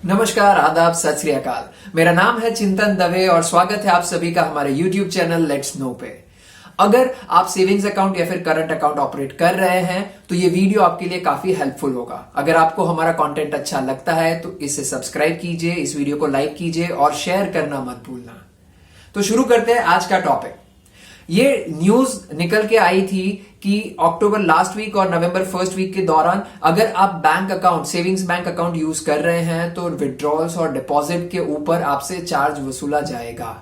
नमस्कार, आदाब, सत श्री अकाल। मेरा नाम है चिंतन दवे और स्वागत है आप सभी का हमारे YouTube चैनल लेट्स नो पे। अगर आप सेविंग्स अकाउंट या फिर करंट अकाउंट ऑपरेट कर रहे हैं तो ये वीडियो आपके लिए काफी हेल्पफुल होगा। अगर आपको हमारा कंटेंट अच्छा लगता है तो इसे सब्सक्राइब कीजिए, इस वीडियो को लाइक कीजिए और शेयर करना मत भूलना। तो शुरू करते हैं आज का टॉपिक। ये न्यूज निकल के आई थी कि अक्टूबर लास्ट वीक और नवंबर फर्स्ट वीक के दौरान अगर आप bank account, savings bank account use कर रहे हैं तो विड्रॉल्स और डिपॉजिट के ऊपर आपसे चार्ज वसूला जाएगा।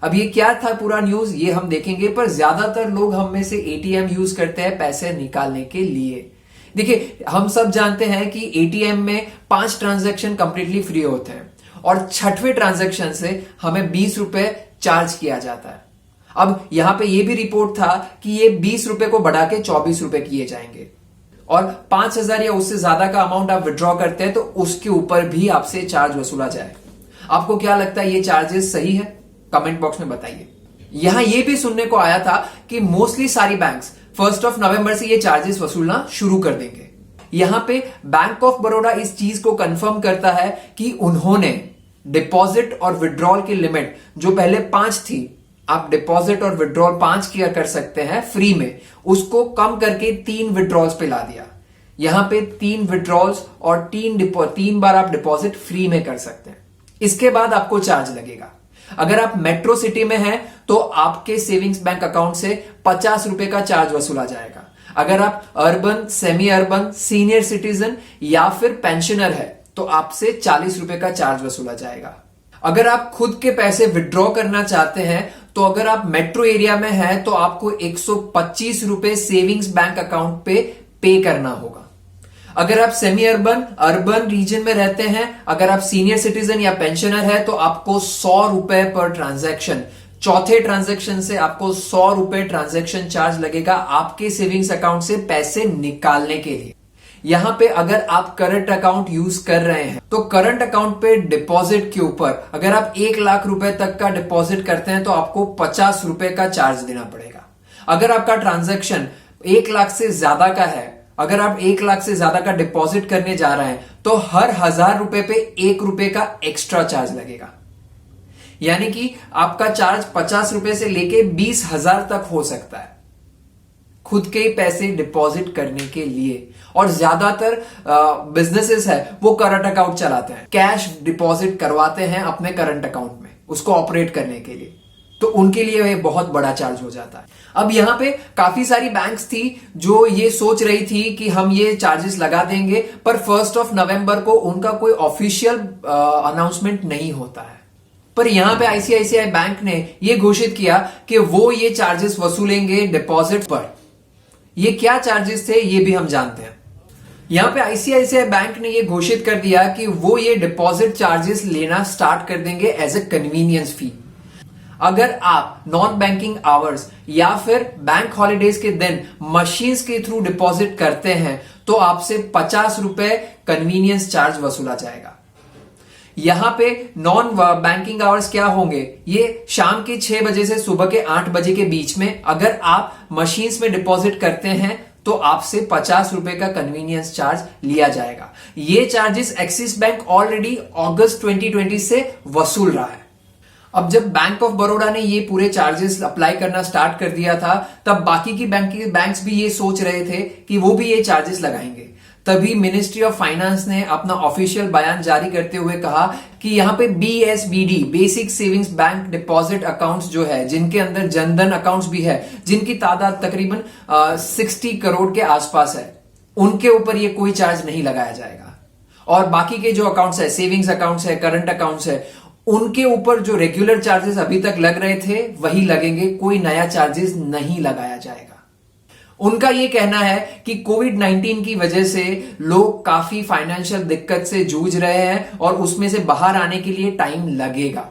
अब ये क्या था पूरा न्यूज, ये हम देखेंगे, पर ज्यादातर लोग हम में से एटीएम यूज करते हैं पैसे निकालने के लिए। देखिए, हम सब जानते हैं कि एटीएम में 5 ट्रांजैक्शन कंप्लीटली फ्री होते हैं और 6वें ट्रांजैक्शन से हमें 20 रुपए चार्ज किया जाता है। अब यहां पे ये भी रिपोर्ट था कि ये 20 रुपए को बढ़ा के 24 रुपए किए जाएंगे और 5,000 या उससे ज्यादा का अमाउंट आप विड्रॉ करते हैं तो उसके ऊपर भी आपसे चार्ज वसूला जाए। आपको क्या लगता है, ये चार्जेस सही है? कमेंट बॉक्स में बताइए। यहां ये भी सुनने को आया था कि मोस्टली सारी बैंक्स 1 नवंबर से ये चार्जेस वसूलना शुरू कर देंगे। यहां पे बैंक ऑफ बड़ौदा इस चीज को कंफर्म करता है कि उन्होंने डिपॉजिट और विड्रॉल की लिमिट जो पहले 5 थी, आप डिपॉजिट और विड्रॉल 5 किया कर सकते हैं फ्री में, उसको कम करके 3 विड्रॉल्स पे ला दिया। यहां पे 3 विड्रॉल्स और 3 बार आप डिपॉजिट फ्री में कर सकते हैं। इसके बाद आपको चार्ज लगेगा। अगर आप मेट्रो सिटी में हैं तो आपके सेविंग्स बैंक अकाउंट से 50 रुपए का चार्ज वसूला जाएगा। अगर आप urban, semi urban, senior citizen या फिर पेंशनर है तो आपसे 40 रुपए का चार्ज वसूला जाएगा। अगर आप खुद के पैसे विड्रॉ करना चाहते हैं तो अगर आप मेट्रो एरिया में हैं तो आपको 125 रुपए सेविंग्स बैंक अकाउंट पे करना होगा। अगर आप सेमी अर्बन, अर्बन रीजन में रहते हैं, अगर आप सीनियर सिटीजन या पेंशनर है तो आपको 100 रुपए पर ट्रांजैक्शन, 4थे ट्रांजैक्शन से आपको 100 रुपए ट्रांजैक्शन चार्ज लगेगा आपके सेविंग्स अकाउंट से पैसे निकालने के लिए। यहां पे अगर आप करंट अकाउंट यूज कर रहे हैं तो करंट अकाउंट पे डिपॉजिट के ऊपर अगर आप 1 लाख रुपए तक का डिपॉजिट करते हैं तो आपको 50 रुपए का चार्ज देना पड़ेगा। अगर आपका ट्रांजैक्शन 1 लाख से ज्यादा का है, अगर आप 1 लाख से ज्यादा का डिपॉजिट करने जा रहे हैं तो हर 1000 रुपए पे 1 रुपए का एक्स्ट्रा चार्ज लगेगा। यानी कि आपका चार्ज 50 रुपए से लेके 20,000 तक हो सकता है खुद के पैसे डिपॉजिट करने के लिए। और ज्यादातर बिजनेसेस है वो करंट अकाउंट चलाते हैं, कैश डिपॉजिट करवाते हैं अपने करंट अकाउंट में उसको ऑपरेट करने के लिए, तो उनके लिए ये बहुत बड़ा चार्ज हो जाता है। अब यहां पे काफी सारी बैंक्स थी जो ये सोच रही थी कि हम ये चार्जेस लगा देंगे, पर 1 नवंबर को उनका कोई ऑफिशियल अनाउंसमेंट नहीं होता है। पर यहां पे आईसीआईसीआई बैंक ने ये घोषित किया कि वो ये चार्जेस वसूलेंगे डिपॉजिट पर। ये क्या चार्जेस थे ये भी हम जानते हैं। यहां पे आईसीआईसीआई बैंक ने ये घोषित कर दिया कि वो ये डिपॉजिट चार्जेस लेना स्टार्ट कर देंगे एज ए कन्वीनियंस फी। अगर आप नॉन बैंकिंग आवर्स या फिर बैंक हॉलीडेज के दिन मशीन्स के थ्रू डिपॉजिट करते हैं तो आपसे 50 रुपए कन्वीनियंस चार्ज वसूला जाएगा। यहां पे नॉन बैंकिंग आवर्स क्या होंगे, ये शाम के 6 बजे से सुबह के 8 बजे के बीच में अगर आप मशीन्स में डिपॉजिट करते हैं तो आपसे 50 रुपए का कन्वीनियंस चार्ज लिया जाएगा। ये चार्जेस एक्सिस बैंक ऑलरेडी अगस्त 2020 से वसूल रहा है। अब जब बैंक ऑफ बड़ौदा ने ये पूरे चार्जेस अप्लाई करना स्टार्ट कर दिया था तब बाकी की बैंक्स भी ये सोच रहे थे कि वो भी ये चार्जेस लगाएंगे। तभी मिनिस्ट्री ऑफ फाइनेंस ने अपना ऑफिशियल बयान जारी करते हुए कहा कि यहां पे BSBD, basic savings bank deposit accounts जो है, जिनके अंदर जनधन अकाउंट्स भी है, जिनकी तादाद तकरीबन 60 करोड़ के आसपास है, उनके ऊपर ये कोई चार्ज नहीं लगाया जाएगा। और बाकी के जो अकाउंट्स है, सेविंग्स अकाउंट्स है, करंट अकाउंट्स है, उनके ऊपर जो रेगुलर चार्जेस अभी तक लग रहे थे वही लगेंगे, कोई नया चार्जेस नहीं लगाया जाएगा। उनका यह कहना है कि कोविड-19 की वजह से लोग काफी फाइनेंशियल दिक्कत से जूझ रहे हैं और उसमें से बाहर आने के लिए टाइम लगेगा।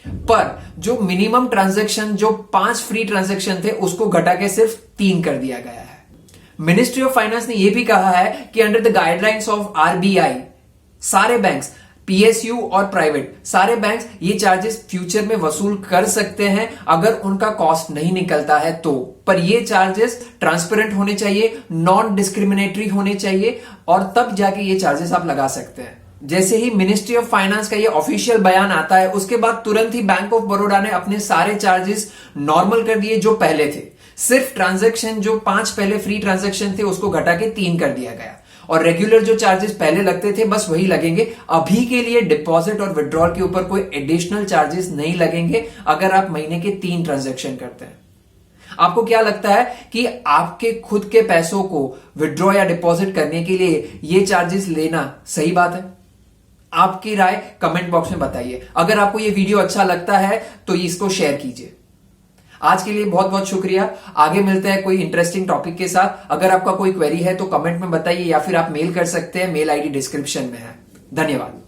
पर जो मिनिमम ट्रांजैक्शन, जो 5 फ्री ट्रांजैक्शन थे, उसको घटा के सिर्फ 3 कर दिया गया है। मिनिस्ट्री ऑफ फाइनेंस ने यह भी कहा है कि under the guidelines of RBI सारे बैंक्स, पीएसयू और प्राइवेट सारे बैंक्स ये चार्जेस फ्यूचर में वसूल कर सकते हैं अगर उनका कॉस्ट नहीं निकलता है तो। पर ये चार्जेस ट्रांसपेरेंट होने चाहिए, नॉन डिस्क्रिमिनेटरी होने चाहिए और तब जाके ये चार्जेस आप लगा सकते हैं। जैसे ही मिनिस्ट्री ऑफ फाइनेंस का ये ऑफिशियल बयान आता है, उसके बाद तुरंत ही बैंक ऑफ बड़ौदा ने अपने सारे चार्जेस नॉर्मल कर दिए जो पहले थे। सिर्फ ट्रांजैक्शन जो 5 पहले फ्री ट्रांजैक्शन थे उसको घटा के 3 कर दिया गया, और रेगुलर जो चार्जेस पहले लगते थे बस वही लगेंगे। अभी के लिए डिपॉजिट और विड्रॉल के ऊपर कोई एडिशनल चार्जेस नहीं लगेंगे अगर आप महीने के 3 ट्रांजैक्शन करते हैं। आपको क्या लगता है कि आपके खुद के पैसों को विड्रॉ या डिपॉजिट करने के लिए ये चार्जेस लेना सही बात है? आपकी राय कमेंट बॉक्स में बताइए। अगर आपको ये वीडियो अच्छा लगता है तो इसको शेयर कीजिए। आज के लिए बहुत बहुत शुक्रिया। आगे मिलते हैं कोई इंटरेस्टिंग टॉपिक के साथ। अगर आपका कोई क्वेरी है तो कमेंट में बताइए, या फिर आप मेल कर सकते हैं, मेल आईडी डिस्क्रिप्शन में है। धन्यवाद।